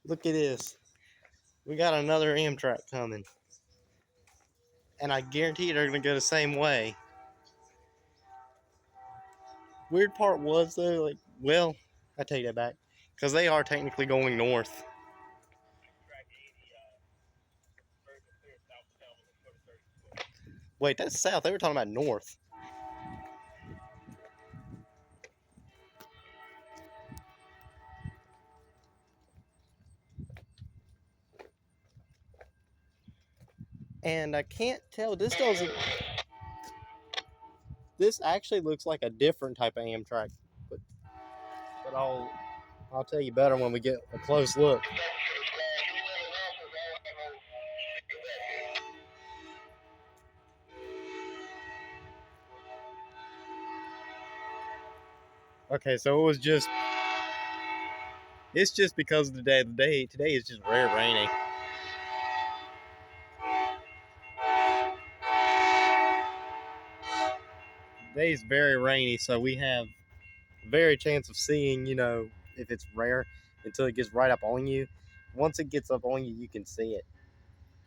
Look at this. We got another Amtrak coming. And I guarantee they're going to go the same way. Weird part was, though, like, well, I take that back. Because they are technically going north. Wait, that's south. They were talking about north. And I can't tell. This actually looks like a different type of Amtrak. But, but I'll tell you better when we get a close look. Okay, so it's just because of the day. Today is just very rainy. Today's very rainy, so we have very chance of seeing, if it's rare until it gets right up on you. Once it gets up on you, you can see it.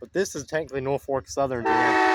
But this is technically Norfolk Southern Jam.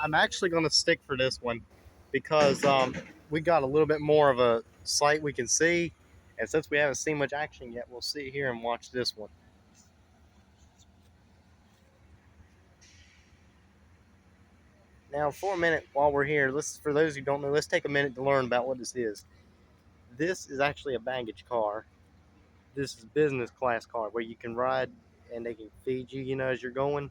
I'm actually going to stick for this one because we got a little bit more of a sight we can see. And since we haven't seen much action yet, we'll sit here and watch this one. Now, for a minute while we're here, for those who don't know, let's take a minute to learn about what this is. This is actually a baggage car. This is business class car where you can ride and they can feed you, as you're going.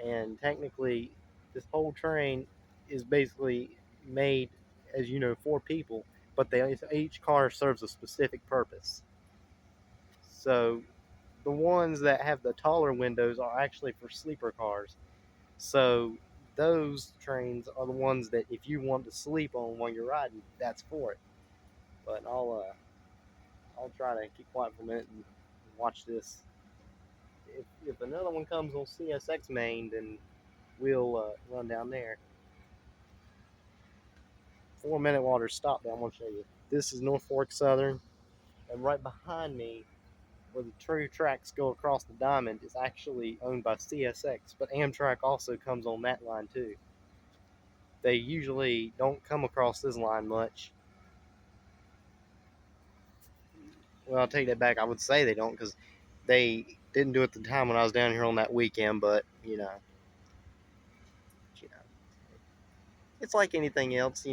And technically, this whole train is basically made, as you know, for people, but each car serves a specific purpose. So the ones that have the taller windows are actually for sleeper cars. So those trains are the ones that if you want to sleep on while you're riding, that's for it. But I'll try to keep quiet for a minute and watch this. If another one comes on CSX Main, then we'll run down there. 4 minute water stop there. I'm going to show you. This is Norfolk Southern, and right behind me, where the true tracks go across the diamond, is actually owned by CSX, but Amtrak also comes on that line too. They usually don't come across this line much. Well, I'll take that back. I would say they don't because they didn't do it the time when I was down here on that weekend, but you know, it's like anything else.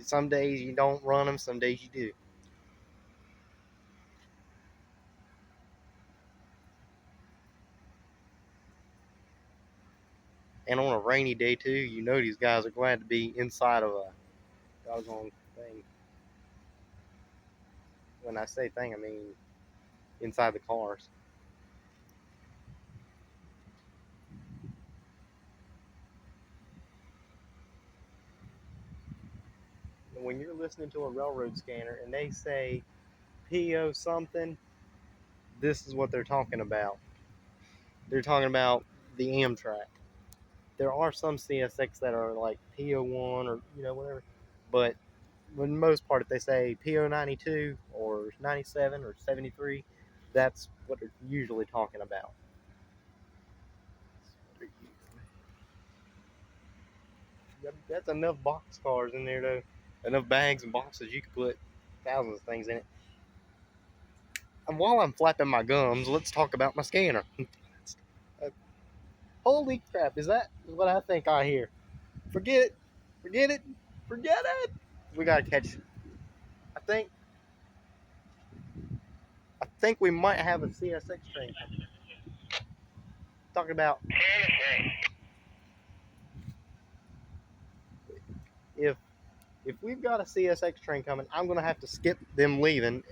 Some days you don't run them, some days you do. And on a rainy day too, these guys are glad to be inside of a doggone thing. When I say thing, I mean inside the cars. And when you're listening to a railroad scanner and they say PO something, this is what they're talking about. They're talking about the Amtrak. There are some CSX that are like PO1 or whatever, but for the most part, if they say PO 92 or 97 or 73, that's what they're usually talking about. That's enough box cars in there, though. Enough bags and boxes. You could put thousands of things in it. And while I'm flapping my gums, let's talk about my scanner. uh, Holy crap, is that what I think I hear? Forget it. Forget it. Forget it. We gotta catch. I think. I think we might have a CSX train. Talking about if If we've got a CSX train coming, I'm gonna have to skip them leaving.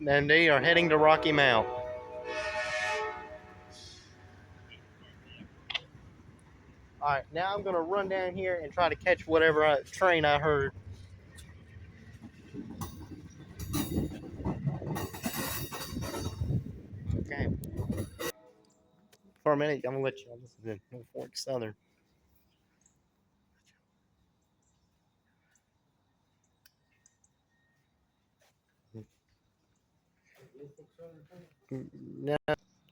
And they are heading to Rocky Mount. All right, now I'm gonna run down here and try to catch whatever train I heard. Okay. For a minute, I'm gonna let you listen to Norfolk Southern. Now,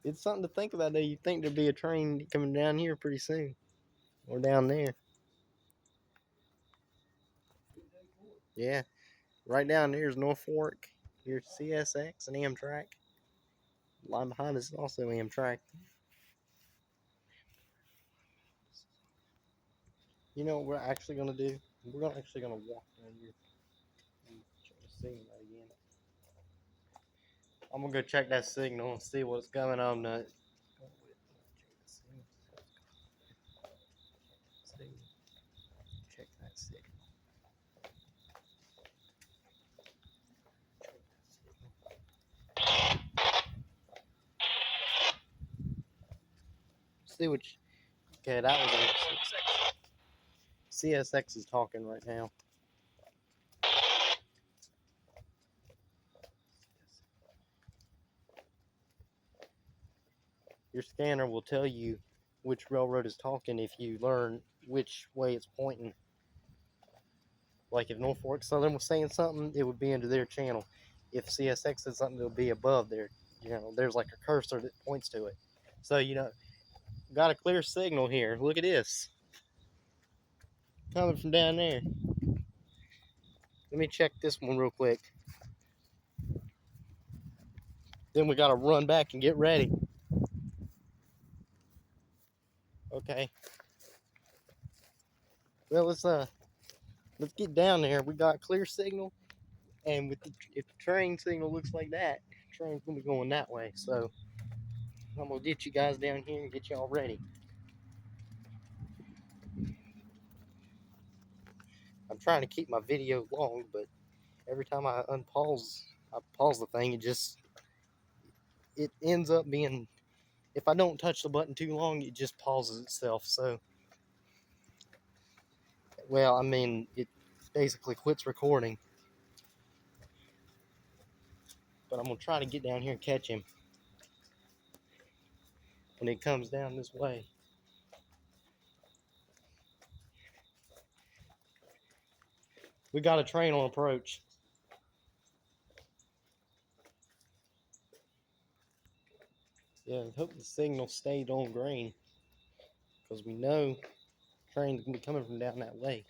it's something to think about. Though you think there'd be a train coming down here pretty soon, or down there? Yeah, right down there is Norfolk. Here's CSX and Amtrak. Line behind us is also Amtrak. You know what we're actually gonna do? We're actually gonna walk down here and check the signal again. I'm gonna go check that signal and see what's going on. Check that signal. See which. Okay, that was CSX is talking right now. Your scanner will tell you which railroad is talking if you learn which way it's pointing. Like if Norfolk Southern was saying something, it would be into their channel. If CSX said something, it'll be above there. You know, there's like a cursor that points to it. So, you know, got a clear signal here. Look at this. Coming from down there. Let me check this one real quick. Then we gotta run back and get ready. Okay. Well, let's get down there. We got clear signal, and if the train signal looks like that, the train's gonna be going that way. So I'm gonna get you guys down here and get y'all ready. I'm trying to keep my video long, but every time I pause the thing, it ends up being, if I don't touch the button too long, it just pauses itself. So, well, I mean, it basically quits recording. But I'm gonna try to get down here and catch him when it comes down this way. We got a train on approach. Yeah, I hope the signal stayed on green, because we know trains can be coming from down that way.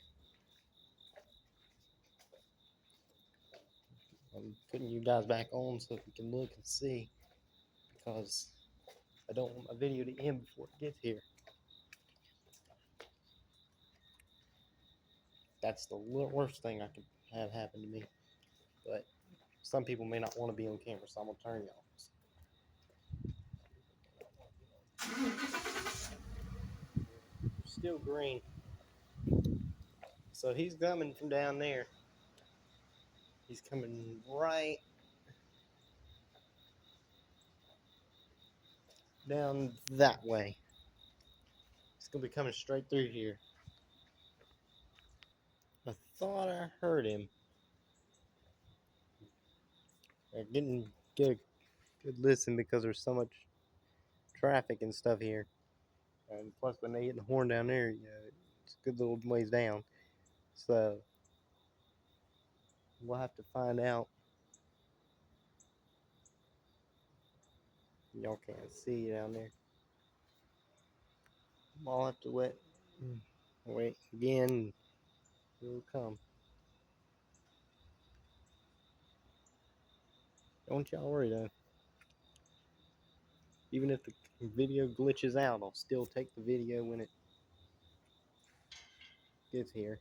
I'm putting you guys back on so we can look and see, because I don't want my video to end before it gets here. That's the worst thing I could have happen to me. But some people may not want to be on camera, so I'm gonna turn you off. Still green. So he's coming from down there. He's coming right down that way. He's gonna be coming straight through here. I thought I heard him. I didn't get a good listen because there's so much traffic and stuff here. And plus, when they hit the horn down there, it's a good little ways down. So we'll have to find out. Y'all can't see down there. I'll have to wait again. It'll come. Don't y'all worry though. Even if the video glitches out, I'll still take the video when it gets here.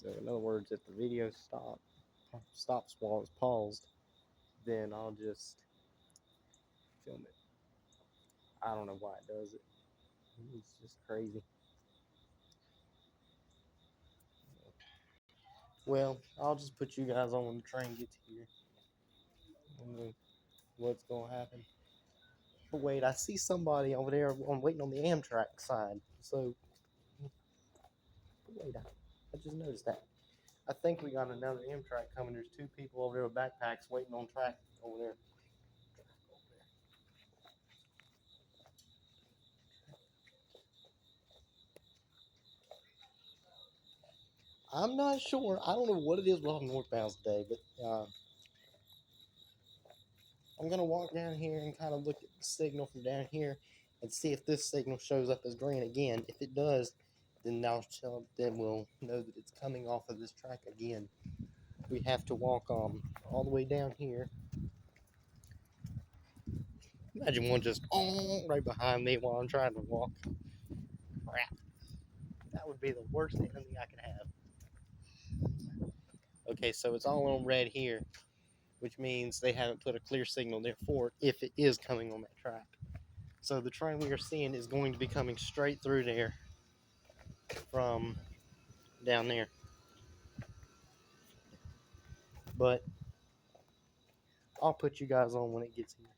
So in other words, if the video stops while it's paused, then I'll just film it. I don't know why it does it. It's just crazy. Well, I'll just put you guys on when the train gets here. I don't know what's gonna happen. But wait, I see somebody over there. I'm waiting on the Amtrak side. So, wait, I just noticed that. I think we got another Amtrak coming. There's two people over there with backpacks waiting on track over there. I'm not sure. I don't know what it is with all northbounds today, but I'm gonna walk down here and kind of look at the signal from down here and see if this signal shows up as green again. If it does, then then we'll know that it's coming off of this track again. We have to walk all the way down here. Imagine one just right behind me while I'm trying to walk. Crap. That would be the worst enemy I could have. Okay, so it's all on red here, which means they haven't put a clear signal there for it if it is coming on that track. So the train we are seeing is going to be coming straight through there from down there. But I'll put you guys on when it gets here.